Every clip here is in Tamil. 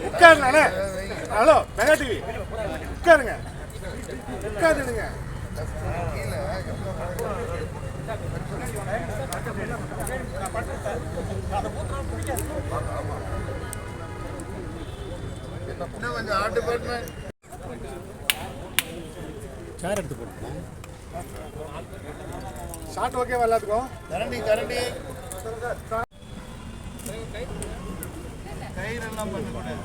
உட்காருங்க. ஹலோ மெகா டிவி உட்காருங்க, உட்காருங்க. கொஞ்சம் ஆர்ட் டிபார்ட்மெண்ட் சேர் எடுத்து போடுங்க. ஷார்ட் ஓகேவா எல்லாத்துக்கும்? கரண்டி கயிறெல்லாம் பண்ணக்கூடாது.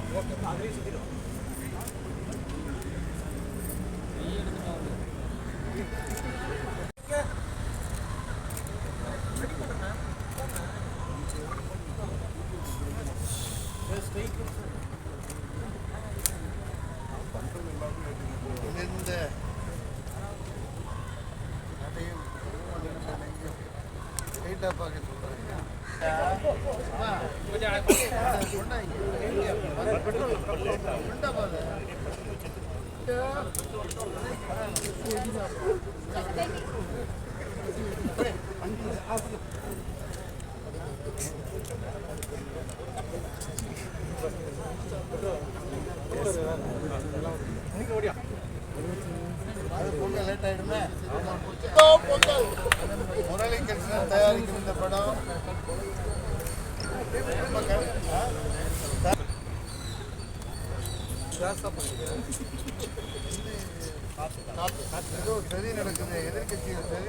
முரளி கிருஷ்ணன் தயாரிக்கும் இந்த படம் சரி நடக்குது. எதிர்கட்சிகள் சரி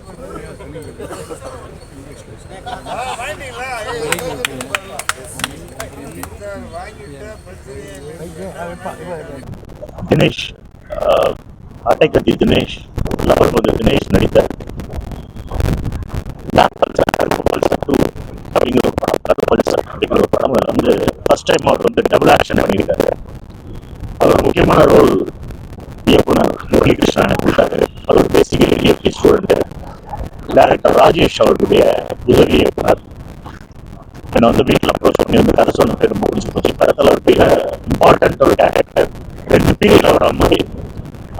தினேஷ், அட்டைக்கட்டி தினேஷ், லவர்பது தினேஷ் நடித்த அப்படிங்கிற ஒரு படம், அப்படிங்கிற ஒரு படம் வந்து ஃபர்ஸ்ட் டைம் அவர் வந்து டபுள் ஆக்ஷன் பண்ணியிருக்காரு. அவர் முக்கியமான ரோல் இயக்குனர் முரளி கிருஷ்ணன் கொடுத்தாரு. அவர் basically DSP student. Director Rajesh அவருடைய உதவி இயக்குனர் என்னை வந்து வீட்டில் அப்ரோச் பண்ணி வந்து கதை சொன்ன பேர் ரொம்ப பிடிச்சி போச்சு. படத்தில் ஒரு பெரிய இம்பார்ட்டன்ட் ஒரு கேரக்டர், 2 பீரியட்ல வர மாதிரி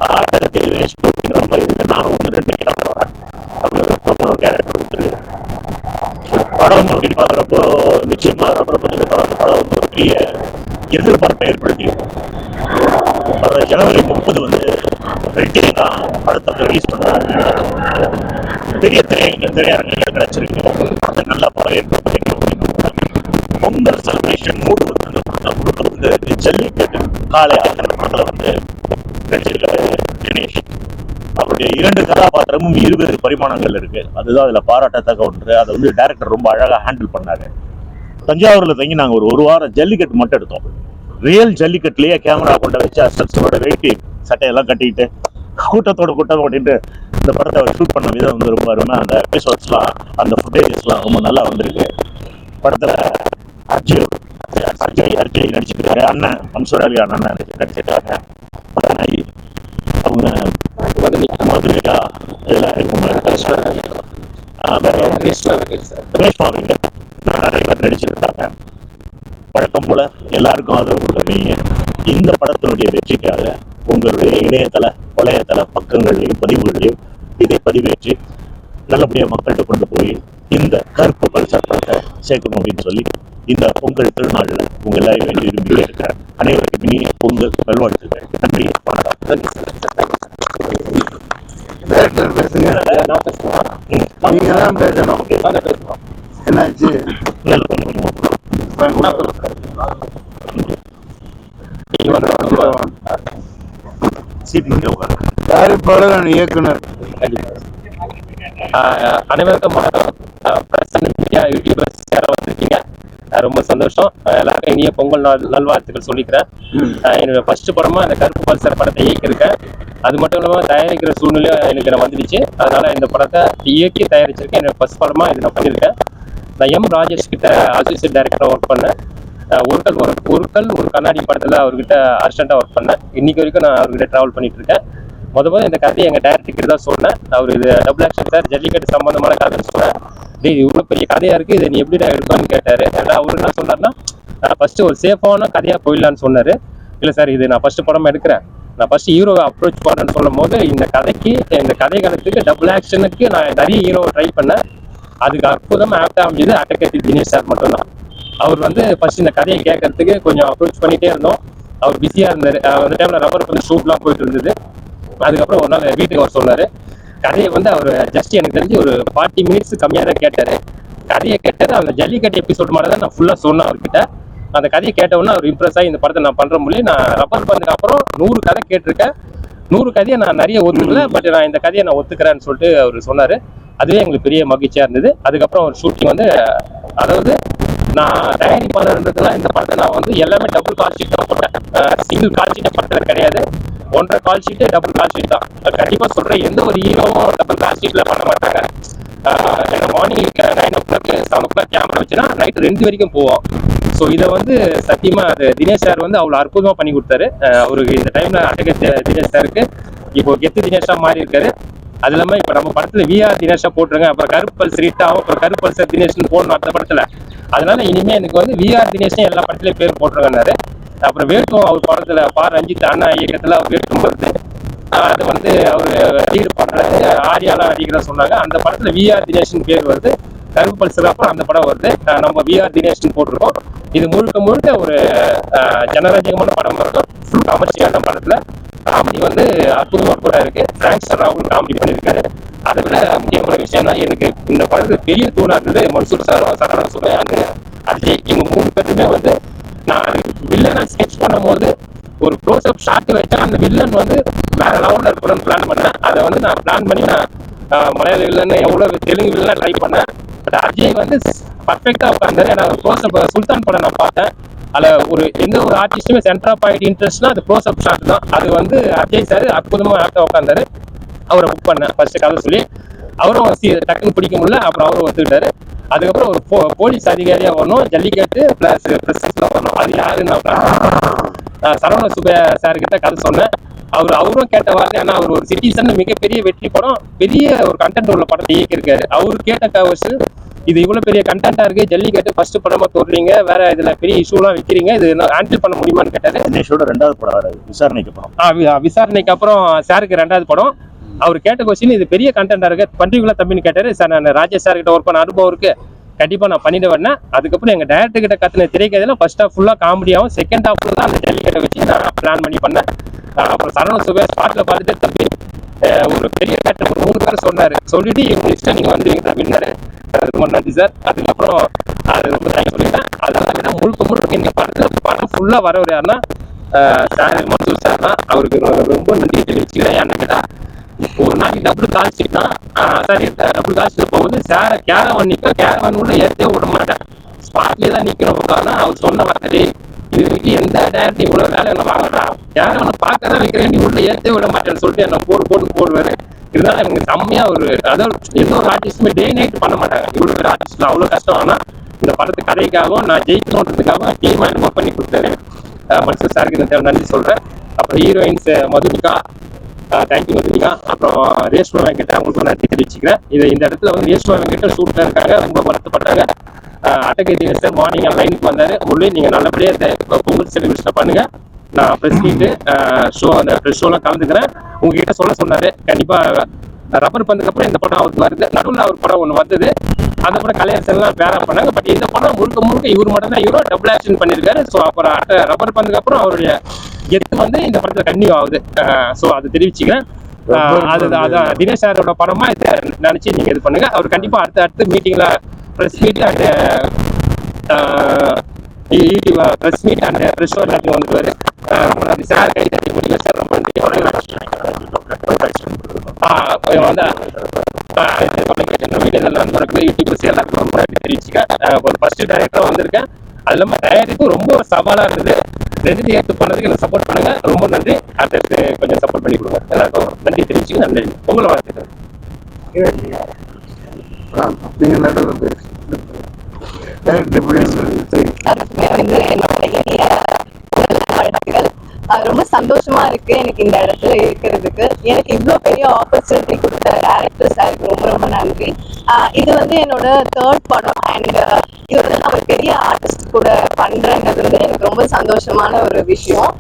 அப்படிங்கிற மாதிரி இருக்கு. நான் வந்து 2 கேரக்டர் வரேன் அப்படிங்கிற ஒரு கேரக்டர் கொடுத்துருக்கு. படம் அப்படின்னு பார்க்குறப்போ நிச்சயமா பிரபஞ்ச படம் வந்து ஒரு பெரிய எதிர்பார்ப்பை ஏற்படுத்தியிருக்கும். ஜனவரி 30 வந்து வெட்டிங் தான் படத்தை ரிலீஸ் பண்றாங்க. பெரிய திரையரங்கில் கிடைச்சிருக்கு. படத்தை நல்லா வரவேற்பு. பொங்கல் செலிப்ரேஷன் மூடு வந்து ஜல்லிக்கட்டு காலை ஆகிற படத்தில் வந்து நடிச்சிருக்காரு தினேஷ். அவருடைய 2 கதாபாத்திரமும் 20 பரிமாணங்கள் இருக்கு. அதுதான் அதுல பாராட்டத்தக்க ஒன்று. அதை வந்து டைரக்டர் ரொம்ப அழகா ஹேண்டில் பண்ணாரு. தஞ்சாவூர்ல தங்கி நாங்க ஒரு வாரம் ஜல்லிக்கட்டு மட்டும் எடுத்தோம். ரியல் ஜல்லிக்கட்டுலயே கேமரா கொண்டு வச்சு அஸ்டன்ஸோட வெயிட்டி சட்டையெல்லாம் கட்டிக்கிட்டு கூட்டத்தோட கூட்டம் ஓட்டிட்டு இந்த படத்தை அவர் ஷூட் பண்ண விதம் வந்து ரொம்ப அருமை. அந்த எபிசோட்ஸ்லாம், அந்த ஃபுட்டேஜஸ்லாம் ரொம்ப நல்லா வந்திருக்கு. படத்துல அர்ஜய் நடிச்சிருக்காரு. அண்ணன் மன்சூர் அண்ணன் நடிச்சிருக்காங்க. அவங்க மதுரிகா நிறைய பேர் நடிச்சிருக்காங்க. பழக்கம் போல எல்லாருக்கும் ஆதரவு கொடுக்குறீங்க. இந்த படத்தினுடைய வெற்றிக்காக உங்களுடைய வலையத்தள பக்கங்களையும் பதிவுகளையும் இதை பதிவேற்றி நல்லபடியாக மக்கள்கிட்ட கொண்டு போய் இந்த கருப்பு பல்சர் படத்தை சேர்க்கணும் அப்படின்னு சொல்லி இந்த பொங்கல் திருநாளில் உங்க எல்லாரும் வேண்டி விரும்பி இருக்கிற அனைவருக்கும் இனிய பொங்கல் நல்வாழ்த்துக்கள். நன்றி, வணக்கம். என்னாச்சு? தயாரிப்பாளர், இயக்குனர் அனைவருக்கும் யூடியூபர்ஸ் யாரும் வந்திருக்கீங்க, ரொம்ப சந்தோஷம். எல்லாருக்கும் இனிய பொங்கல் நல்வாழ்த்துக்கள் சொல்லிக்கிறேன். என்னோட ஃபர்ஸ்ட் படமா இந்த கருப்பு பல்சர் படத்தை இயக்கியிருக்கேன். அது மட்டும் இல்லாமல் தயாரிக்கிற சூழ்நிலையும் எனக்கு நான் வந்துடுச்சு. அதனால இந்த படத்தை இயக்கி தயாரிச்சிருக்கேன். என்னோட ஃபர்ஸ்ட் படமா இது நான் பண்ணியிருக்கேன். நான் எம் ராஜேஷ் கிட்ட அசோசியேட் டைரக்டராக ஒர்க் பண்ணேன். ஒரு கண்ணாடி படத்தில் அவர்கிட்ட அசிஸ்டண்டாக ஒர்க் பண்ணேன். இன்னைக்கு வரைக்கும் நான் அவர்கிட்ட ட்ராவல் பண்ணிட்டு இருக்கேன். முதல்ல இந்த கதையை எங்கள் டைரக்டருக்கு தான் சொன்னேன். அவர் இது டபுள் ஆக்ஷன் சார், ஜல்லிக்கட்டு சம்பந்தமான கதைன்னு சொன்னேன். இது இவ்வளோ பெரிய கதையாக இருக்குது, இதை நீ எப்படி எடுப்பான்னு கேட்டார். ஏன்னா அவர் என்ன சொன்னார்னா, ஃபர்ஸ்ட் ஒரு சேஃபான கதையாக போயிடலான்னு சொன்னார். இல்லை சார் இது நான் ஃபர்ஸ்ட் படம் எடுக்கிறேன், நான் ஃபர்ஸ்ட் ஹீரோவை அப்ரோச் பண்ணேன்னு சொல்லும் போது இந்த கதைகளுக்கு டபுள் ஆக்ஷனுக்கு நான் நிறைய ஹீரோவை ட்ரை பண்ணேன். அதுக்கு அற்புதமாக ஆக்ட் அமைஞ்சது அட்டகத்தி தினேஷ் சார் மட்டும்தான். அவர் வந்து ஃபர்ஸ்ட் இந்த கதையை கேட்கறதுக்கு கொஞ்சம் அப்ரோச் பண்ணிகிட்டே இருந்தோம். அவர் பிஸியாக இருந்தார். அந்த டைமில் ரப்பர் வந்து ஷூட்லாம் போயிட்டு இருந்தது. அதுக்கப்புறம் ஒரு நாள் வீட்டுக்கு அவர் சொன்னார். கதையை வந்து அவர் ஜஸ்ட் எனக்கு தெரிஞ்சு ஒரு 40 மினிட்ஸ் கம்மியாக தான் கேட்டார். கதையை கேட்டார். அந்த ஜல்லிக்கட்டு எபிசோட் மாதிரி தான் நான் ஃபுல்லாக சொன்னேன் அவர்கிட்ட. அந்த கதையை கேட்டவுடனே அவர் இம்ப்ரெஸ் ஆகி இந்த படத்தை நான் பண்ணுற முடியும், நான் ரப்பர் பந்துக்கு அப்புறம் 100 கதை கேட்டிருக்கேன், 100 கதையை நான் நிறைய ஒத்துக்கல, பட் நான் இந்த கதையை நான் ஒத்துக்கிறேன்னு சொல்லிட்டு அவர் சொன்னார். அதுவே எங்களுக்கு பெரிய மகிழ்ச்சியாக இருந்தது. அதுக்கப்புறம் ஒரு ஷூட்டிங் வந்து, அதாவது நான் தயாரிப்பாளர்ன்றதுலாம் இந்த படத்தை நான் வந்து எல்லாமே டபுள் கால் ஷீட் தான் போட்டேன். சிங்கிள் கால் ஷீட்டை படத்தில் கிடையாது, 1.5 கால் ஷீட்டு டபுள் கால் ஷீட் தான். கண்டிப்பாக சொல்கிறேன், எந்த ஒரு ஹீரோவும் டபுள் கால் ஷீட்டில் பண்ண மாட்டாங்க. ஏன்னா மார்னிங் 9 o'clock 7 o'clock கேமரா வச்சுன்னா நைட்டு 2 வரைக்கும் போவோம். ஸோ இதை வந்து சத்தியமாக அது தினேஷ் சார் வந்து அவ்வளோ அற்புதமாக பண்ணி கொடுத்தாரு. அவருக்கு இந்த டைமில் அட்டகத்தி தினேஷ் சாருக்கு இப்போ கெத்து தினேஷாக மாறி இருக்காரு. அது இல்லாமல் இப்போ நம்ம படத்தில் விஆர் தினேஷாக போட்டுருங்க, அப்புறம் கருப்பல் ரீட்டாவும் அப்புறம் கருப்பல் சார் தினேஷ்னு போடணும் அடுத்த படத்தில். அதனால இனிமேல் எனக்கு வந்து விஆர் தினேஷன் எல்லா படத்துலையும் பேர் போட்டுருங்கன்னாரு. அப்புறம் வேட்டும் அவர் படத்தில் ரஞ்சித் அண்ணா இயக்கத்தில் அவர் வேட்டும் வருது. அது வந்து அவர் லீடு பண்ணுறது ஆரியாலாம் நடிக்கிறதா சொன்னாங்க. அந்த படத்தில் விஆர் தினேஷன் பேர் வருது. கருப்பு பல்சர் அப்புறம் அந்த படம் வருது. நம்ம விஆர் தினேஷ்னு போட்டிருக்கோம். இது முழுக்க ஒரு ஜனரஞ்சகமான படம் இருக்கும். ஃபுல் கமர்ஷியலான படத்தில் காமெடி வந்து அற்புதமாக கூட இருக்கு. பிராங்க்ஸ்டர் ராகுல் காமெடி பண்ணியிருக்காரு. அதை விட முக்கியமான விஷயம் தான், எனக்கு இந்த படத்துக்கு பெரிய தூணா இருந்தது மன்சூர் சாரும் சரவண சுபையாங்க அஜய். இவங்க 3 பேருமே வந்து நான் வில்லனை ஸ்கெட்ச் பண்ணும்போது ஒரு க்ளோஸ்அப் ஷாட் வச்சா அந்த வில்லன் வந்து வேற லெவலில் இருக்கணும்னு பிளான் பண்ணேன். அதை வந்து நான் பிளான் பண்ணி நான் மலையாள வில்லன்னு எவ்வளோ தெலுங்கு வில்லன் ட்ரை பண்ணேன். பட் அஜய் வந்து பர்ஃபெக்டாக உட்காந்தாரு. ஏன்னா க்ளோஸ்அப் சுல்தான் படம் நான் பார்த்தேன். அதில் எந்த ஒரு ஆர்டிஸ்ட்டுமே சென்டர் ஆஃப் பாயிண்ட் இன்ட்ரெஸ்ட்னா அது க்ளோஸ்அப் ஷாட் தான். அது வந்து அஜய் சார் அற்புதமாக ஆக்டாக உட்காந்தாரு. அவரை புக் பண்ணேன் ஃபர்ஸ்ட் கதை சொல்லி. அவரும் டக்குன்னு பிடிக்க முடியல, அப்புறம் அவரும் ஒத்துக்கிட்டாரு. அதுக்கப்புறம் ஒரு போலீஸ் அதிகாரியாக வரணும், ஜல்லிக்கட்டு ப்ளஸ் பிரசிடென்ட்லாம் வரணும். அது யாருன்னு நான் சரவண சுபையா சார்கிட்ட கதை சொன்னேன். அவரும் கேட்ட வார்த்தை, ஆனால் அவர் ஒரு சிட்டிசன் மிகப்பெரிய வெற்றி படம், பெரிய ஒரு கண்டென்ட் உள்ள படத்தை இயக்கியிருக்காரு. அவரு கேட்ட கவர்ஸ் இது இவ்வளோ பெரிய கண்டென்ட்டாக இருக்குது, ஜல்லிக்கட்டு ஃபர்ஸ்ட் படமாக தோடுறீங்க, வேற இதில் பெரிய இஷ்யூலாம் வைக்கிறீங்க, இது ஹேண்டில் பண்ண முடியுமான்னு கேட்டாரு. தினேஷோட 2வது படம் விசாரணைக்கு அப்புறம். விசாரணைக்கு அப்புறம் சாருக்கு 2வது படம். அவர் கேட்ட கொஸ்டின் இது பெரிய கண்டென்ட்டாக இருக்கு, பண்றீங்களா தம்பின்னு கேட்டாரு. சார் நான் ராஜேஷ் சார் கிட்ட ஒர்க் பண்ண அனுபவம் இருக்கு, கண்டிப்பாக நான் பண்ணிட்டு வரேன். அதுக்கப்புறம் எங்கள் டேரக்டர் கிட்ட கத்துன திரைக்கதையில் ஃபர்ஸ்ட் ஹாஃப் ஃபுல்லாக காமெடியாகவும், செகண்ட் ஹாஃப்ல தான் அந்த ஜல்லிக்கட்டை வச்சு நான் பிளான் பண்ணி பண்ணேன். அப்புறம் சரவண சுபையா ஸ்பாட்டில் பார்த்துட்டு தம்பி ஒரு பெரிய கேரக்டர் 3 பேர் சொன்னார். சொல்லிட்டு இவங்க இஷ்டம் நீங்கள் வந்து அப்படின்னாரு. ரொம்ப நன்றி சார். அதுக்கப்புறம் அது ரொம்ப தேங்க்ஸ் சொல்லிட்டேன். அதெல்லாம் விட முழுக்க இந்த படம் ஃபுல்லாக வரவர் யாருன்னா சார் மன்சூர் சார் தான். அவருக்கு ரொம்ப நன்றி தெரிவிச்சுக்கிறேன். ஏன்னு கேட்டால் ஒரு நாளைக்கு டபுள் கால் ஷீட் தான் சார். டபுள் கால் ஷீட் போகும்போது சாரை கேரவன் கேரவன் உள்ள ஏற்றே விட மாட்டேன், ஸ்பாட்லேயே தான் நிற்கிறோம். ஆனால் அவர் சொன்ன வார்த்தை, இது வரைக்கும் எந்த டேரக்டர் இவ்வளோ வேலை என்ன வாங்கலாம், கேரவனை பார்க்க தான் வைக்கிறேன், நீ உள்ள ஏற்றே விட மாட்டேன்னு சொல்லிட்டு என்ன போடுவாரு. இருந்தாலும் எனக்கு செம்மையாக அதாவது எந்த ஒரு ஆர்டிஸ்ட்டுமே டே நைட் பண்ண மாட்டாங்க. இவ்வளோ ஒரு ஆர்டிஸ்ட் அவ்வளோ கஷ்டம். ஆனால் இந்த படத்து கதைக்காகவும் நான் ஜெயிக்கணுன்றதுக்காக டீமாக என்ன பண்ணி கொடுத்தாரு. மன்சூர் சாருக்கு நன்றி சொல்கிறேன். அப்புறம் ஹீரோயின்ஸ் மதுமிகா, தேங்க்யூ மதுமிகா. அப்புறம் ரேஷ்மா வெங்கட், அவங்களுக்கு நன்றி தெரிவிச்சுக்கிறேன். இந்த இடத்துல வந்து ரேஷ்மா வெங்கட் ஷூட்டில் இருக்காங்க, ரொம்ப வருத்தப்பட்டாங்க. அட்டகத்தி சார் மார்னிங் லைனுக்கு வந்தார். உள்ளே நீங்கள் நல்லபடியாக பொங்கல் செலிப்ரேஷன் பண்ணுங்க, நான் ப்ரெஸ் மீட்டு ஷோ அந்த ப்ரெஸ் ஷோலாம் கலந்துக்கிறேன் உங்ககிட்ட சொன்னார். கண்டிப்பாக ரப்பர் பந்துக்கு அப்புறம் இந்த படம் அவருக்கு வருது. நடுவில் அவர் படம் ஒன்று வந்தது, அந்த படம் கலையரசெல்லாம் பேரா பண்ணாங்க. பட் இந்த படம் முழுக்க இவர் மட்டும் தான் ஹீரோ, டபுள் ஆக்ஷன் பண்ணியிருக்காரு. ஸோ அப்புறம் ரப்பர் பந்துக்கு அப்புறம் அவருடைய கெத்து வந்து இந்த படத்தில் கன்னியூ ஆகுது. ஸோ அதை தெரிவிச்சுக்கிறேன். அதான் தினேஷ் சாரோட படமா இதை நினச்சி நீங்கள் இது பண்ணுங்க. அவர் கண்டிப்பாக அடுத்த மீட்டிங்கில் press meet and YouTube press meet and press show எல்லாத்தையும் வந்துருவாரு. ரொம்ப நன்றி சார், கை தட்டி முடியல சார், ரொம்ப நன்றி. யூடியூபர்ஸ் எல்லாருக்கும் ரொம்ப நன்றி தெரிவிச்சுக்கேன். ஒரு ஃபர்ஸ்ட் டைரக்டராக வந்திருக்கேன். அது இல்லாமல் தயாரிப்பு ரொம்ப சவாலாக இருந்தது. 2 ஏற்று பண்ணதுக்கு எனக்கு சப்போர்ட் பண்ணுங்க, ரொம்ப நன்றி. அடுத்து கொஞ்சம் சப்போர்ட் பண்ணி கொடுங்க. எல்லாருக்கும் நன்றி தெரிவிச்சுக்க. நன்றி. உங்களை வாழ்த்துக்கிறேன். ரொம்ப சந்தோஷமா இருக்கு எனக்கு இந்த இடத்துல இருக்கிறதுக்கு. எனக்கு இவ்வளோ பெரிய ஆப்பர்ச்சுனிட்டி கொடுத்த டேரக்டர் சாருக்கு ரொம்ப ரொம்ப நன்றி. இது வந்து என்னோட 3rd படம் அண்ட் இது வந்து நான் ஒரு பெரிய ஆர்டிஸ்ட் கூட பண்றேங்கிறது வந்து எனக்கு ரொம்ப சந்தோஷமான ஒரு விஷயம்.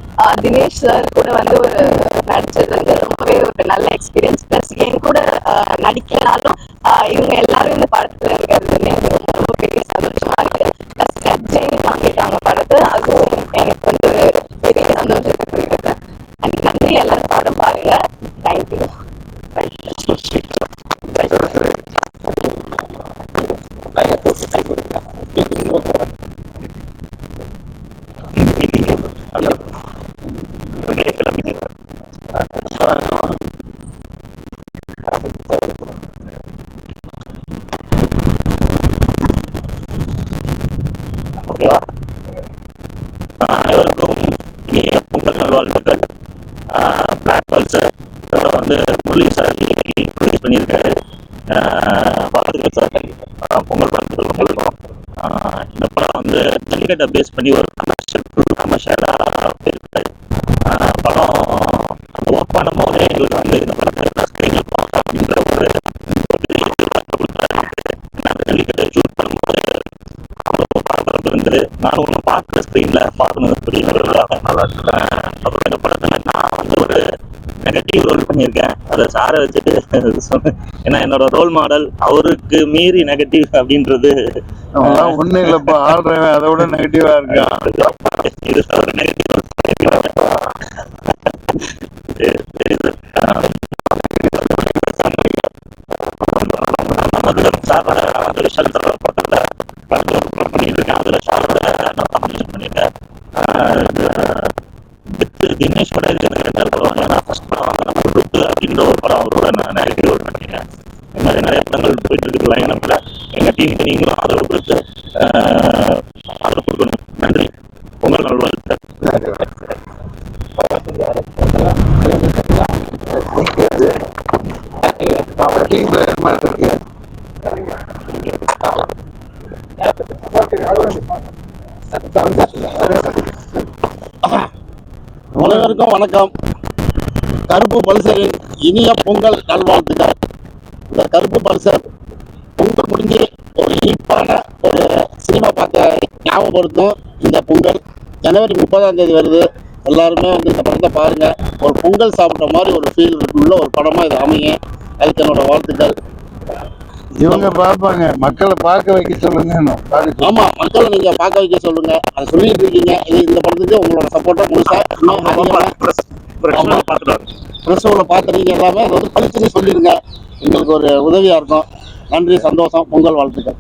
தினேஷ் சார் கூட வந்து ஒரு நடிச்சது வந்து ரொம்பவே ஒரு நல்ல எக்ஸ்பீரியன்ஸ். பிளஸ் என் கூட நடிக்கனாலும் இவங்க எல்லாரும் இந்த படத்துல இருக்கிறது எனக்கு ரொம்ப ரொம்ப பெரிய சந்தோஷமா இருக்கு. பிளஸ் ஜெயினி வாங்கிட்டாங்க படத்தை, அதுவும் எனக்கு வந்து பெரிய சந்தோஷத்தை கொடுக்குது. அண்ட் நன்றி, எல்லாரும் படம் பாருங்க. தேங்க்யூ. ஓகேவா? அனைவருக்கும் இனிய பொங்கல் நல்வாழ்த்துக்கள். பிளாக் பல்சர் இதோட வந்து முரளி சார் ப்ரொடியூஸ் பண்ணியிருக்காரு. வாழ்த்துக்கள் சார், பொங்கல் வாழ்த்துக்கள் உங்களுக்கும். இந்த படம் வந்து ஜல்லிக்கட்டை பேஸ் பண்ணி ஒரு கமர்ஷியலாக இருக்கு. படம் அந்த ஒர்க் பண்ணும் போதே எங்களுக்கு வந்து இந்த படத்தை ஸ்க்ரீனில் பார்க்கலாம் அப்படின்ற ஒரு ஜல்லிக்கட்டை ஷூட் பண்ணும்போது அவ்வளோ பரபரப்பு இருந்தது. நானும் ஒன்று பார்க்குற ஸ்க்ரீனில் பார்க்கணும் அப்படிங்கிறதுக்காக நல்லா இருக்கிறேன். அப்புறம் இந்த படத்தில் நான் வந்து ஒரு நெகட்டிவ் ரோல் பண்ணியிருக்கேன். அதை சாரை வச்சுட்டு சொன்னேன். ஏன்னா என்னோட ரோல் மாடல் அவருக்கு மீறி நெகட்டிவ் அப்படின்றது ஒன்றும் இல்லைப்பா, ஆடுறவன் அதை விட நெகட்டிவா இருக்கு. இது ஒரு நெகட்டிவ் சாரோட அந்த விஷால் சாரோட படத்தில் பண்ணியிருக்கேன். அதில் சாரோட நான் காம்பினேஷன் பண்ணியிருக்கேன். தினேஷ் படம் இருக்கிறது 2வது படம். ஏன்னா ஃபர்ஸ்ட் படம் வந்து நம்ம லுக்கு அப்படின்ற ஒரு படம் அவரோட நான் நெகட்டிவ் ரோல் பண்ணியிருக்கேன். இந்த மாதிரி நிறைய படங்கள் போயிட்டு இருக்கு லைன் அப்பில். எங்கள் டீமுக்கு நீங்களும் ஆதரவு கொடுத்து ஆதரவு கொடுக்கணும். நன்றி. பொங்கல் நல்வாழ்த்துக்கள். அனைவருக்கும் வணக்கம். கருப்பு பல்சரின் இனிய பொங்கல் நல்வாழ்த்துக்கள். இந்த கருப்பு பல்சர் பொங்கல் முடிஞ்சு ஒரு இனிப்பான ஒரு சினிமா பார்த்த ஞாபகப்படுத்தும். இந்த பொங்கல் ஜனவரி 30ஆம் தேதி வருது. எல்லாருமே வந்து இந்த படத்தை பாருங்க. ஒரு பொங்கல் சாப்பிட்ட மாதிரி ஒரு ஃபீல் உள்ள ஒரு படமா இது அமைங்க. அதுக்கு என்னோட வாழ்த்துக்கள். இவங்க பார்ப்பாங்க, மக்களை பார்க்க வைக்க சொல்லுங்க. ஆமா, மக்களை நீங்க பார்க்க வைக்க சொல்லுங்க. அதை சொல்லிட்டு இருக்கீங்க. இது இந்த படத்துக்கு உங்களோட சப்போர்ட்டா முழுசா பிரசவல பார்த்துறீங்க எல்லாமே அதை வந்து பழிச்சுன்னு சொல்லிடுங்க. எங்களுக்கு ஒரு உதவியா இருக்கும். நன்றி, சந்தோஷம். பொங்கல் வாழ்த்துக்கள்.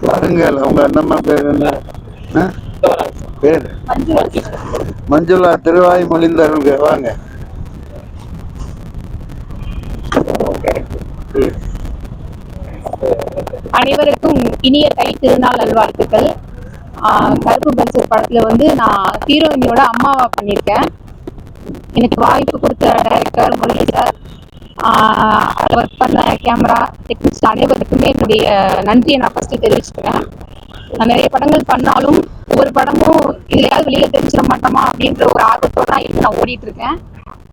பாருங்கள், அவங்க என்னம்மா பேர் என்ன பேர்? மஞ்சுளா. திருவாய் மொழிந்தவர்கள் வாங்க. அனைவருக்கும் இனிய தை திருநாள் நல்வாழ்த்துக்கள். கருப்பு பல்சர் படத்துல வந்து நான் ஹீரோயினியோட அம்மாவா பண்ணியிருக்கேன். எனக்கு வாய்ப்பு கொடுத்த டைரக்டர் முரளி சார், அதில் ஒர்க் பண்ண கேமரா டெக்னிக்ஸ் அனைவருக்குமே என்னுடைய நன்றியை நான் ஃபர்ஸ்ட் தெரிவிச்சுக்கிறேன். நான் நிறைய படங்கள் பண்ணாலும் ஒவ்வொரு படமும் இதுலையாவது வெளியில தெரிஞ்சிட மாட்டோமா அப்படின்ற ஒரு ஆர்வத்தோட தான் இருந்து நான் ஓடிட்டு இருக்கேன்.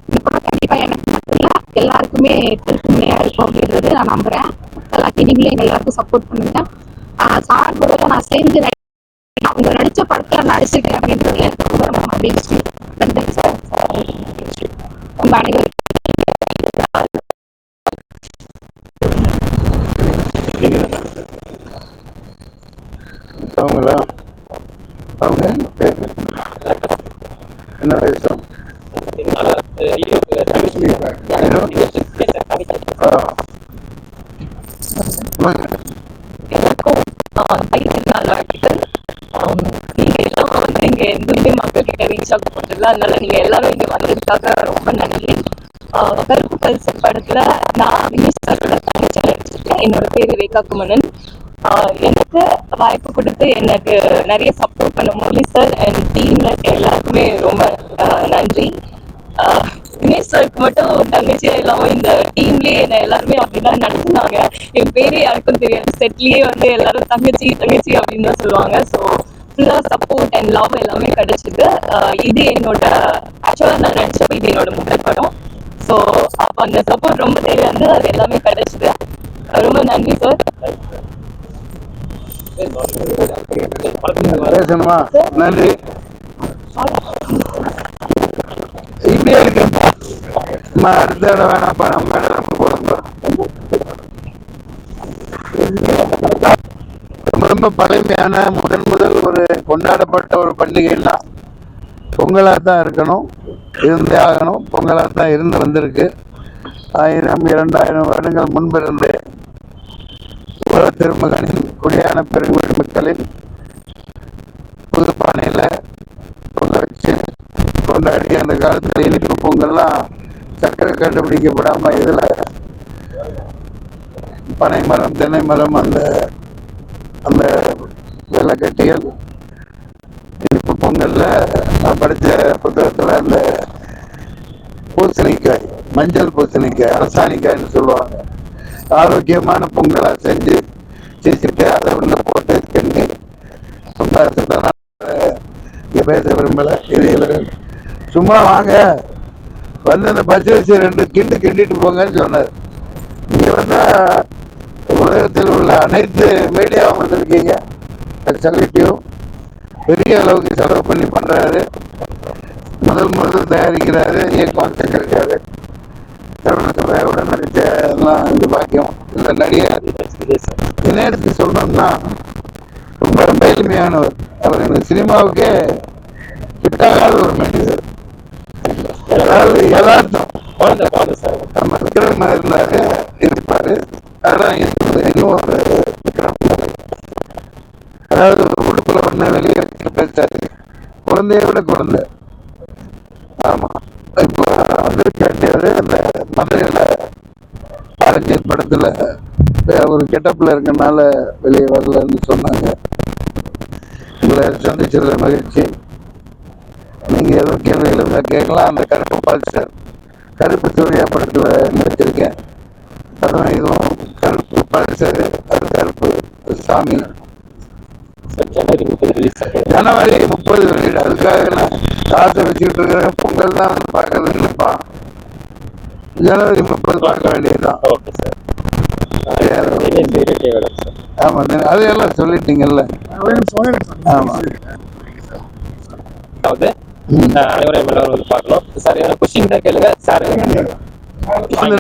இந்த படம் கண்டிப்பா எனக்கு மட்டும் இல்லை, எல்லாருக்குமே திருப்தியா இருக்கும் அப்படின்றது நான் நம்புறேன். எல்லாத்தையும் நீங்களே எங்க எல்லாருக்கும் சப்போர்ட் பண்ணுங்க. சார் கூட நான் சேர்ந்து அவங்க நடிச்ச படத்துல நடிச்சிருக்கேன் அப்படின்றது எனக்கு ரொம்ப ரொம்ப மகிழ்ச்சி. நன்றி சார். உங்க அனைவருக்கும் அவங்களா? அவங்க என்ன வயசு? நீங்க எல்லாம் வந்து இங்க எதுவுமே மக்கள் கிட்ட ரீச் ஆக போறதில்ல. அதனால நீங்க எல்லாரும் இங்க வந்ததுக்காக ரொம்ப நன்றி. கருப்பு பல்சர் படத்துல நான் வினீஷ் சாரோட தங்கச்சியா நடிச்சிருக்கேன். என்னோட பேரு ரேகா குமணன். எனக்கு வாய்ப்பு கொடுத்து எனக்கு நிறைய சப்போர்ட் பண்ண முரளி சார் அண்ட் டீம்ல எல்லாருக்குமே ரொம்ப நன்றி. வினேஷ் சாருக்கு மட்டும் தங்கச்சியா இல்லாம இந்த டீம்லயே என்ன எல்லாருமே அப்படிதான் நடத்துனாங்க. என் பேரே யாருக்கும் தெரியாது. செட்லயே வந்து எல்லாரும் தங்கச்சி தங்கச்சி அப்படின்னு தான் சொல்லுவாங்க. ஸோ ஃபுல்லா சப்போர்ட் அண்ட் லவ் எல்லாமே கிடைச்சிது. இது என்னோட ஆக்சுவலாக நான் நினச்சப்போ இது என்னோட முதல் படம். ஸோ அப்போ அந்த சப்போர்ட் ரொம்ப தேவையானது, அது எல்லாமே கிடைச்சிது. ரொம்ப நன்றி சார். பேசணுமா? நன்றி. இப்படியே இருக்கு. அடுத்த இடம் வேணாப்பா, நம்ம இடம் போடுங்க. ரொம்ப பழமையான முதல் ஒரு கொண்டாடப்பட்ட ஒரு பண்டிகைன்னா பொங்கலாக தான் இருக்கணும், இருந்தே ஆகணும். பொங்கலாக தான் இருந்து வந்திருக்கு. 1000 2000 வருடங்கள் முன்பு இருந்து உலக திருமகனின் குடியான பெருங்குடி மக்களின் புது பானையில் பொங்க வச்சு கொண்டாடி அந்த காலத்தில் இனிப்பு பொங்கல்லாம் சக்கரை கண்டுபிடிக்கப்படாமல் இதில் பனை மரம் தென்னை மரம் அந்த அந்த வெள்ளைக்கட்டிகள் இனிப்பு பொங்கல்ல நான் படித்த புத்தகத்தில் அந்த பூசணிக்காய், மஞ்சள் பூசணிக்காய், அரசாணிக்காய்ன்னு சொல்லுவாங்க. ஆரோக்கியமான பொங்கலாக செஞ்சு சிரிச்சுட்டு அதை உள்ள போட்டு கிண்டி இங்கே பேச விரும்பலை. இது சும்மா வாங்க வந்து அந்த பச்சரிசி 2 கிண்டிட்டு போங்கன்னு சொன்னார். இங்கே வந்தால் உலகத்தில் உள்ள அனைத்து மீடியாவும் வந்திருக்கீங்க. செலிபிரிட்டியும் பெரிய அளவுக்கு செலவு பண்ணி பண்ணுறாரு. முதல் தயாரிக்கிறாரு, இயக்கம் செஞ்சிருக்காரு. தருணத்துறையோட நடித்த எல்லாம் இது பாக்கியம். இந்த நடிகர் நேரத்துக்கு சொல்லணும்னா ரொம்ப ரொம்ப எளிமையானவர். அவர் இந்த சினிமாவுக்கே கிட்டாகாத ஒரு மனிதர். அதாவது யதார்த்தம் நம்ம விக்ரம் இருந்தாரு இருப்பாரு. அதான் இன்னும் ஒரு விக்ரம். அதாவது உடுப்புல ஒண்ணு வெளியே பேசாரு, குழந்தைய விட குழந்தை. ஆமா, இப்போ வந்திருக்காரு அந்த மதுரையில அரஞ்சர் படத்துல ஒரு கெட்டப்ல இருக்கனால வெளியே வரலன்னு சொன்னாங்க. உங்களை சந்திச்சதுல மகிழ்ச்சி. நீங்க ஏதோ கேள்விகள் கேட்கலாம். அந்த கருப்பு பால்சர் கருப்பு சூர்யா படத்துல நடிச்சிருக்கேன். அதான் இதுவும் கருப்பு பால்சர், அது கருப்பு சாமி. ஜனவரி 30 வெளியிட. அதுக்காக நான் காசை வச்சுக்கிட்டு இருக்கிறேன். பொங்கல் தான் பார்க்கறது இல்லைப்பா. ஜனவரி 30 பார்க்க வேண்டியதுதான். ஆமா, அதையெல்லாம் சொல்லிட்டீங்கல்ல. ஆமா,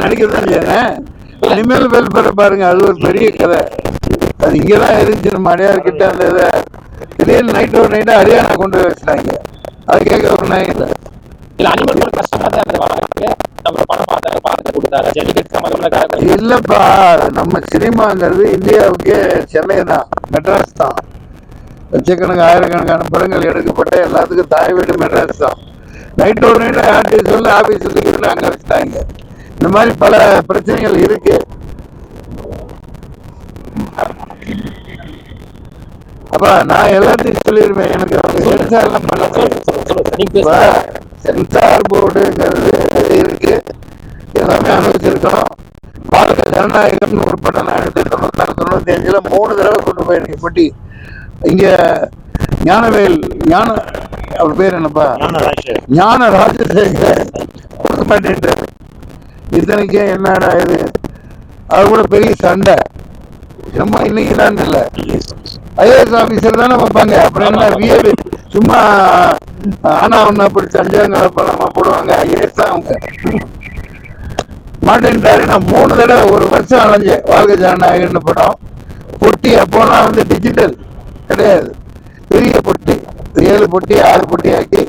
நடிக்கிறதான் செய்யறேன். இனிமேல் வெல் பெற பாருங்க, அது ஒரு பெரிய கதை. அது இங்கதான் இருந்துச்சு நம்ம அடையார்கிட்ட. அந்த இதை திடீர்னு நைட்டோட நைட்டா ஹரியானா கொண்டு போய் வச்சுட்டாங்க. அது கேட்க ஒரு நாய் இல்லை. இல்லப்பா, நம்ம சினிமாங்கிறது இந்தியாவுக்கே சென்னை தான், மெட்ராஸ் தான். லட்சக்கணக்கான ஆயிரக்கணக்கான படங்கள் எடுக்கப்பட்ட எல்லாத்துக்கும் தாய் வீடு மெட்ராஸ் தான். நைட்டோட நைட்டு ஆர்டிஸ்ட் சொல்லி ஆபீஸ் அங்கே வச்சுட்டாங்க. இந்த மாதிரி பல பிரச்சனைகள் இருக்கு. அப்பா நான் எல்லாத்தையும் சொல்லிடுவேன். எனக்கு சென்சார்லாம் பண்ண சென்சார் போர்டுங்கிறது இருக்கு, எல்லாமே அனுபவிச்சிருக்கோம். பாரத ஜனநாயகம்னு ஒரு படம் நான் எடுத்து 96 95 3 தடவை கொண்டு போயிருக்கேன் பெட்டி. இங்க ஞானவேல் அவர் பேர் என்னப்பா, ஞான ராஜசேகர் கொடுக்க மாட்டேன்ட்டு. இத்தனைக்கே என்னடா இது, அது கூட பெரிய சண்டை. சும்மா இன்னைக்கு தான் இல்லை, ஐஏஎஸ் ஆபீசர் தானே வைப்பாங்க. அப்புறம் என்ன விஏவி சும்மா ஆனா ஒண்ணு அப்படி சஞ்சாங்க பணமா போடுவாங்க. ஐஏஎஸ் தான் அவங்க மாட்டேன்ட்டாரு. நான் 3 தடவை 1 வருஷம் அலைஞ்சேன். வாழ்க ஜனநாயகன்னு படம் பொட்டி. அப்போலாம் வந்து டிஜிட்டல் கிடையாது, பெரிய பொட்டி, 7 பொட்டி 6 பொட்டி ஆக்கி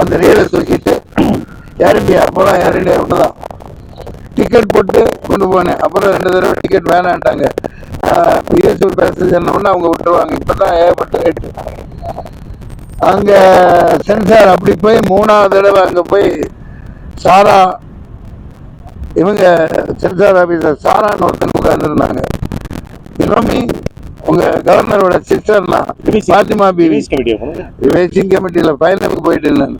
அந்த ரீலை தூக்கிட்டு ஏர் இண்டியா, அப்போலாம் ஏர் இண்டியா ஒண்ணுதான், டிக்கெட் போட்டு கொண்டு போனேன். அப்புறம் 2 தடவை டிக்கெட் வேணான்ட்டாங்க. பிஎஸ்ஆர் பேசஞ்சர்னு ஒன்று அவங்க விட்டுருவாங்க. இப்போதான் ஏகப்பட்ட ரேட்டு. அங்க சென்சார் அப்படி போய் 3ஆவது தடவை அங்க போய் சாரா, இவங்க சென்சார் ஆபீசர் சாரான்னு ஒருத்தன் உட்கார்ந்துருந்தாங்க. இளமி உங்க கவர்னரோட சிஸ்டர்னா பாத்திமா பிவி ரிவைசிங் கமிட்டியில ஃபைனலுக்கு போயிட்டு இருந்தேன்.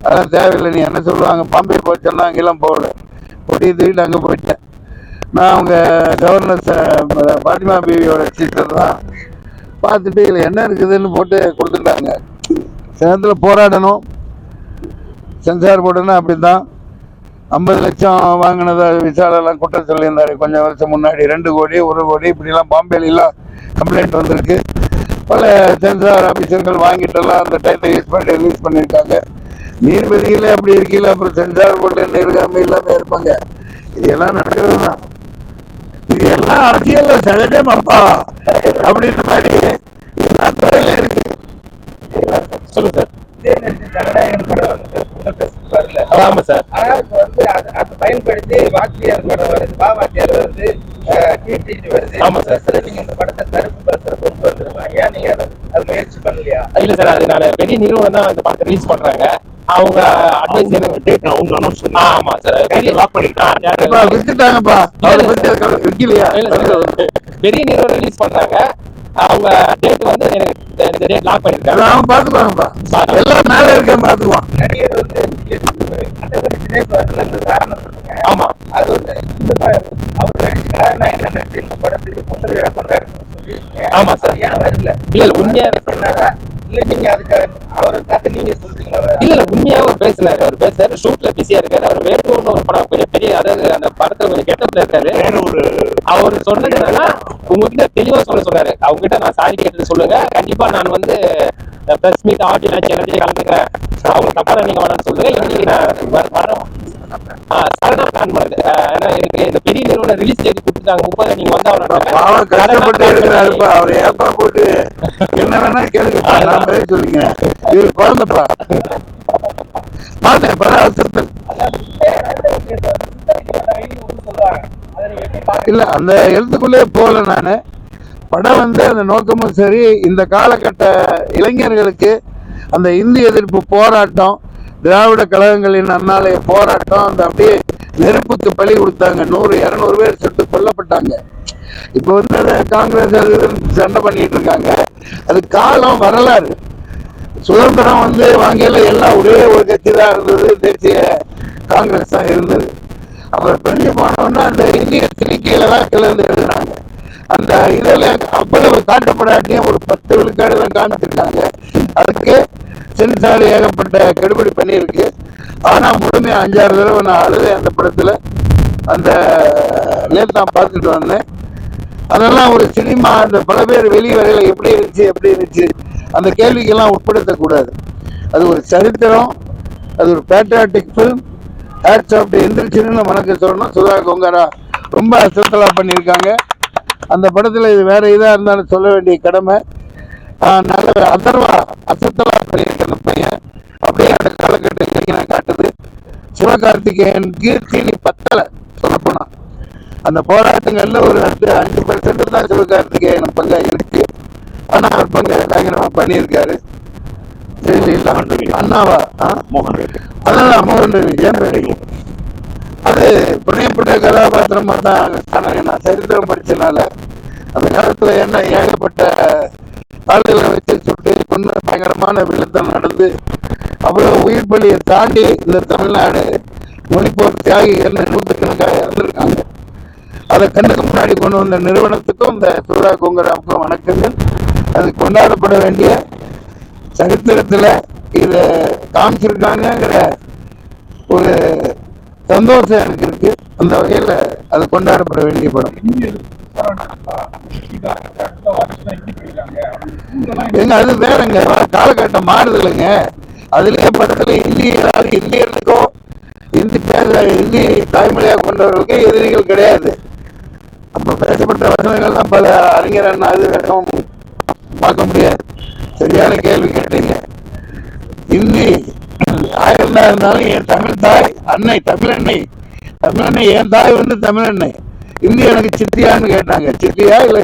அதான் தேவையில்லை, நீ என்ன சொல்லுவாங்க பாம்பே போச்சோன்னா அங்கெல்லாம் போகல, பொட்டி தூக்கிட்டு அங்கே போயிட்டேன். நான் அவங்க கவர்னர் பாத்திமா பிவியோட சிஸ்டர் தான். பார்த்துட்டு இதில் என்ன இருக்குதுன்னு போட்டு கொடுத்துட்டாங்க. சேலத்தில் போராடணும், சென்சார் போர்டுன்னா அப்படி தான். 50 லட்சம் வாங்கினதை விசாலெல்லாம் குற்றம் சொல்லியிருந்தாரு கொஞ்சம் வருஷம் முன்னாடி. 2 கோடி 1 கோடி இப்படிலாம் பாம்பேலாம் கம்ப்ளைண்ட் வந்திருக்கு. பல சென்சார் ஆஃபீஸர்கள் வாங்கிட்டெல்லாம் அந்த டைத்தை யூஸ் பண்ணி ரிலீஸ் பண்ணியிருக்காங்க. நீர்வெளியில் அப்படி இருக்கல, அப்புறம் சென்சார் போர்டு என்ன இருக்காம இல்லாமல் இருப்பாங்க. இதெல்லாம் நடக்கிறது தான். இது எல்லாம் அரசியல்ல சகஜமாப்பா அப்படின்ற மாதிரி எல்லா துறையில இருக்கு. சொல்லுங்க சார். ஆமா சார். அதை பயன்படுத்தி வாத்தியார் படம் வருது, வாத்தியார் வருது, வருது. ஆமா சார். நீங்க இந்த படத்தை கருப்பு படத்தை கொண்டு வந்துருக்கலாம். ஏன் நீங்க அது முயற்சி பண்ணலையா? இல்ல சார், அதனால பெரிய நிறுவனம் தான் அந்த படத்தை ரிலீஸ் பண்றாங்க. அவங்க அட்வைஸ் அவங்க அனௌன்ஸ் பண்ணி. ஆமா சார், பெரிய லாக் பண்ணிட்டாங்க, வித்துட்டாங்கப்பா. விக்கலையா? பெரிய நிறுவனம் ரிலீஸ் பண்றாங்க. அவங்க டேட் வந்து எனக்கு டேட் லாக் பண்ணிருக்காங்க. அவன் பாத்துக்குவாங்கப்பா, எல்லாம் மேல இருக்க பாத்துக்குவான். நடிகர் வந்து காரணம் ஆமா, அது வந்து அவர் நடிச்ச காரணம் என்ன, இந்த படத்துக்கு முதலீடு பண்றாருன்னு சொல்லி. ஆமா சார். ஏன் வரல? இல்ல உண்மையா சொன்னாரா? இல்ல நீங்க அதுக்கு அவரை பார்த்து நீங்க சொல்றீங்களா? இல்ல உண்மையாவே பேசினாரு. அவர் பேசுறாரு, ஷூட்ல பிஸியா இருக்காரு. அவர் வேட்டூர்னு ஒரு படம் பெரிய அதாவது அந்த படத்துல கொஞ்சம் கெட்டப்ல இருக்காரு. அவர் சொன்னது என்னன்னா, உங்ககிட்ட தெளிவா சொன்னாரு. அவங்க கிட்ட நான் சாரி கேட்டு சொல்லுங்க, கண்டிப்பா நான் வந்து பிரஸ் மீட் ஆடியோ எல்லாத்தையும் கலந்துக்கிறேன். அவங்க தப்பா நீங்க வேணாம்னு சொல்லுங்க. இன்னைக்கு நான் வரோம் சடனா பிளான் பண்ணுது. ஏன்னா எனக்கு இந்த பெரிய நிறுவனம் ரிலீஸ் டேட் கொடுத்துட்டாங்க 30. நீங்க வந்து அவன் கஷ்டப்பட்டு இருக்கிறாருப்பா. அவர் ஏப்பா போட்டு என்ன வேணா கேளுங்கப்பா, நான் பேர் சொல்லிங்க. இது குழந்தைப்பா பார்த்தேன் பல அவசரத்தில். இல்ல அந்த எழுத்துக்குள்ளே போகல நானு. படம் வந்து அந்த நோக்கமும் சரி. இந்த காலகட்ட இளைஞர்களுக்கு அந்த இந்தி எதிர்ப்பு போராட்டம், திராவிட கழகங்களின் அண்ணாலய போராட்டம், அந்த அப்படியே நெருப்புக்கு பலி கொடுத்தாங்க. 100-200 பேர் சுட்டு கொல்லப்பட்டாங்க. இப்போ வந்து காங்கிரஸ் சண்டை பண்ணிட்டு இருக்காங்க. அது காலம் வரலாறு. சுதந்திரம் வந்து வாங்கியில எல்லாம் ஒரே ஒரு கட்சி தான் இருந்தது, தேசிய காங்கிரஸ் தான் இருந்தது. அப்புறம் பிரிஞ்சு போனோம்னா அந்த இந்திய திணிக்கையில தான் கிளர்ந்து எழுதுனாங்க. அந்த இதில் அவ்வளவு காட்டப்படாட்டியும் ஒரு 10 விழுக்காடு தான் காமிச்சிருக்காங்க. அதுக்கு சென்சார் ஏகப்பட்ட கெடுபடி பண்ணியிருக்கு. ஆனால் முழுமையாக 5-6 தடவை நான் அழுதேன் அந்த படத்தில். அந்த நேற்று நான் பார்த்துட்டு வந்தேன். அதெல்லாம் ஒரு சினிமா. அந்த பல பேர் வெளியே வரையில எப்படி இருந்துச்சு அந்த கேள்விக்கெல்லாம் உட்படுத்தக்கூடாது. அது ஒரு சரித்திரம், அது ஒரு பேட்ரியாட்டிக் ஃபிலிம். ஹேட்ஸ் ஆஃப் எந்திரிச்சுன்னு வணக்கம் சொல்லணும். சுதா கொங்கரா ரொம்ப அசத்தலாக பண்ணியிருக்காங்க அந்த படத்தில். இது வேற இதாக இருந்தாலும் சொல்ல வேண்டிய கடமை. நல்ல அதர்வா அசத்தலாக பண்ணியிருக்க அந்த பையன். அப்படியே அந்த காலகட்டத்தில் காட்டுது. சிவகார்த்திகேயனுக்கு தீனி பத்தலை சொல்லப்போனா. அந்த போராட்டங்கள்ல ஒரு 5% தான் சிவகார்த்திகேயன் பங்கா இருக்கு. ஆனா அவர் பங்கு பயங்கரமா பண்ணியிருக்காரு. அண்ணாவா அதான் மோகன் ரவி ஏன் அது புனையப்பட்ட கதாபாத்திரமா தான். நான் சரித்திரம் படிச்சனால அந்த காலத்துல என்ன ஏகப்பட்ட ஆளுகளை வச்சு சுட்டு கொண்டு பயங்கரமான விழுத்தம் நடந்து அவ்வளவு உயிர் பலியை தாண்டி இந்த தமிழ்நாடு மொழிப்போர் தியாகிகள் 100கணக்காக இறந்துருக்காங்க. அதை கண்ணுக்கு முன்னாடி கொண்டு வந்த நிறுவனத்துக்கும் இந்த சுதா கொங்கராவுக்கும் வணக்கங்கள். அது கொண்டாடப்பட வேண்டிய சரித்திரத்துல இதை காமிச்சிருக்காங்கிற ஒரு சந்தோஷம் எனக்கு இருக்கு. அந்த வகையில அது கொண்டாடப்பட வேண்டிய படம். எங்க அது வேறங்க, காலகட்டம் மாறுதலுங்க. அதுலயே படத்துல இந்தியர்களுக்கும் இந்தி தாய்மொழியா கொண்டவர்களுக்கு எதிரிகள் கிடையாது. அப்ப பேசப்பட்ட வசனங்கள்லாம் பல அறிஞர் அண்ணா அது வேணும் பார்க்க முடியாது. சரியான கேள்வி கேட்டீங்க. இந்தி 1000 தான் இருந்தாலும் என் தமிழ் தாய் அன்னை தமிழன்னை என் தாய் வந்து தமிழன்னை. இந்தி எனக்கு சித்தியான்னு கேட்டாங்க. சித்தியா இல்லை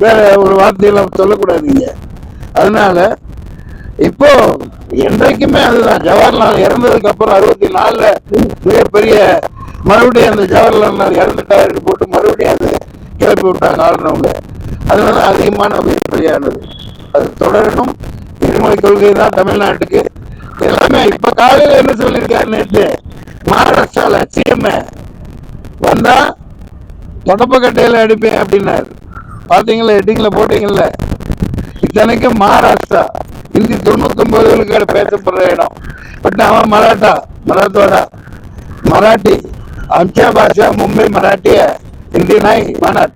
வேற ஒரு வார்த்தையெல்லாம் சொல்லக்கூடாதுங்க. அதனால இப்போ என்றைக்குமே அதுதான். ஜவஹர்லால் இறந்ததுக்கு அப்புறம் 64 மிகப்பெரிய மறுபடியும் அந்த ஜவஹர்லால் இறந்துட்டாரு போட்டு மறுபடியும் அது கிளப்பி விட்டாங்க ஆளுநவங்க. அதனால அதிகமான வெளிப்படையானது. அது தொடரணும். இருமொழி கொள்கை தான் தமிழ்நாட்டுக்கு எல்லாமே. இப்ப காலையில என்ன சொல்லியிருக்காரு, நேற்று மகாராஷ்டிரால சிஎம் வந்தா தொடப்பக்கட்டையில அடிப்பேன் அப்படின்னாரு. பாத்தீங்களா, ஹெட்டிங்ல போட்டீங்கல்ல. இத்தனைக்கும் மகாராஷ்டிரா ஹிந்தி 99 விழுக்காடு பேசப்படுற இடம். பட் அவன் மராத்தோடா மராட்டி आमच्या भाषा मुंबई मराठी आहे, हिंदी नाही म्हणत.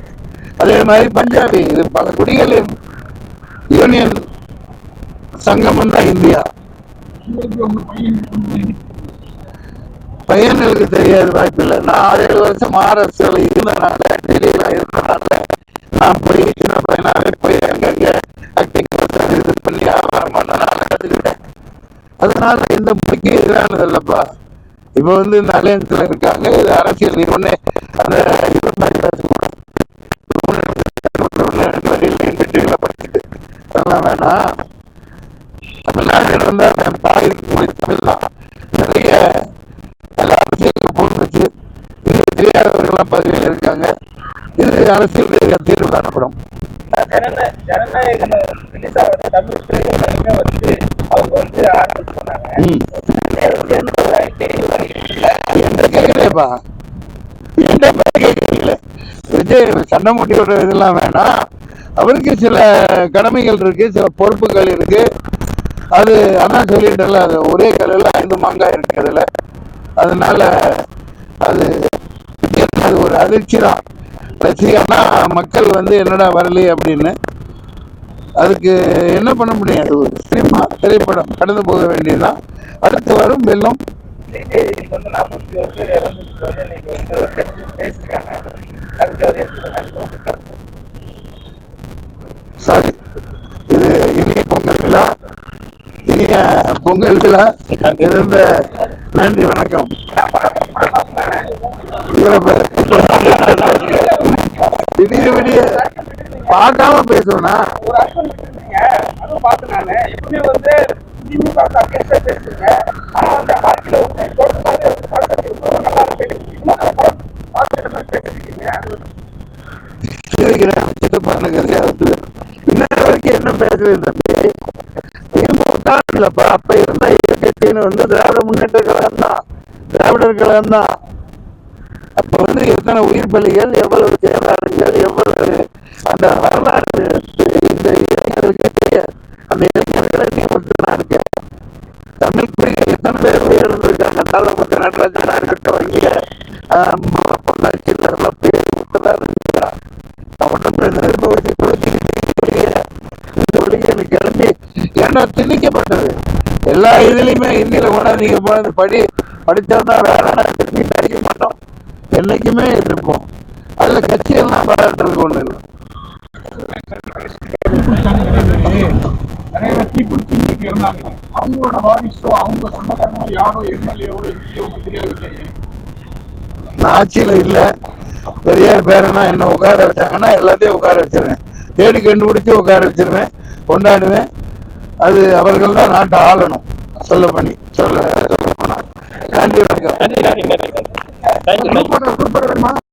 அதே மாதிரி பஞ்சாபி, இது பல குடிகளின் யூனியன் சங்கமம் தான் இந்தியா. பையன்களுக்கு தெரியாது, வாய்ப்பில்லை. நான் 7 வருஷம் மகாராஷ்டிராவில் இருந்தனால, டெல்லியில இருந்தனால நான் போய் சின்ன பையனாவே போய் அங்கங்க ஆக்டிங் இது பண்ணி வியாபாரம் பண்ணனால கற்றுக்கிட்டேன். அதனால எந்த மொழிக்கு எதிரானது இல்லப்பா. இப்போ வந்து இந்த அலையன்ஸ்ல இருக்காங்க, இது அரசியல். நீ ஒண்ணு அந்த இது மாதிரி பேசக்கூடாது. படிச்சுட்டு அதெல்லாம் வேணாம். தமிழ்நாடு இருந்தா தாய் மொழி தமிழ் தான். நிறைய எல்லா அரசியலுக்கு போட்டுச்சு. இது தெரியாதவர்கள்லாம் பதவியில் இருக்காங்க. இது அரசியல் ரீதியாக தீர்வு காணப்படும். ஜனநாயக தமிழ் திரைப்படமே வந்து அவங்க வந்து ஆரம்பிச்சு சொன்னாங்க. என்ற கேட்கலையப்பா, என்ற கேட்கல. விஜய் சண்டை மூட்டி விடுற இதெல்லாம் வேணாம். அவருக்கு சில கடமைகள் இருக்கு, சில பொறுப்புகள் இருக்கு. அது அதான் சொல்லிட்டல, அது ஒரே கல்லில் 5 மாங்காய் இருக்கு அதுல. அதனால அது ஒரு அதிர்ச்சி தான். ரசிகனா மக்கள் வந்து என்னடா வரலையே அப்படின்னு. அதுக்கு என்ன பண்ண முடியும்? அது ஒரு சினிமா திரைப்படம், கடந்து போக வேண்டியதுதான். அடுத்து வரும் வெள்ளம். சாரி, இது இனிய பொங்கல் விழா. இனிய பொங்கல் விழா இருந்த நன்றி, வணக்கம். திடீர் விடிய பார்க்காம பேசுவேனா? ஒரு அர்த்தம் அதுவும் பார்த்து நானு எப்பவுமே வந்து திமுக பேசுறேங்க. ஆனா வந்து வாழ்க்கையில வந்து நல்லா இருக்கு. இன்னொரு வரைக்கும் என்ன பேசுறது தம்பி? திமுக இல்லப்பா, அப்ப இருந்த கட்சின்னு வந்து திராவிட முன்னேற்ற கழகம் தான், திராவிடர் கழகம் தான். அப்ப வந்து எத்தனை உயிர் பலிகள், எவ்வளவு செயலாளர்கள், எவ்வளவு அந்த வரலாறு இந்த இளைஞர்களுக்கே தெரியாது. அந்த இளைஞர்களை நீ மட்டும்தான் இருக்க. தமிழ் குடிகள் எத்தனை பேர் உயர்ந்திருக்காங்க. தாளமுத்து நடராஜனா இருக்கட்டும், இங்க பொள்ளாச்சி பேர் முத்ததான் இருக்கிறான். அவன் நெருப்ப வச்சு கிளம்பி ஏன்னா திணிக்கப்பட்டது. எல்லா இதுலயுமே இந்தியில கொண்டாந்து நீங்க போனது படிச்சாதான் வேலை திரும்பி படிக்க மாட்டோம். என்னைக்குமே இருப்போம். அதுல கட்சியெல்லாம் பாராட்டுறதுக்கு ஒண்ணு இல்லை. நிறைய தீப்பிடிச்சு இன்னைக்கு இருந்தாங்க. அவங்களோட வாரிசோ அவங்க சொந்தக்காரனோ யாரோ எம்எல்ஏவோ தெரியவில்லை. நான் ஆட்சியில இல்ல. பெரியார் பேரனா என்ன உட்கார வச்சாங்கன்னா எல்லாத்தையும் உட்கார வச்சிருவேன். தேடி கண்டுபிடிச்சு உட்கார வச்சிருவேன், கொண்டாடுவேன். அது அவர்கள் தான் நாட்டை ஆளணும். சொல்ல போனா நன்றி, வணக்கம். நன்றி.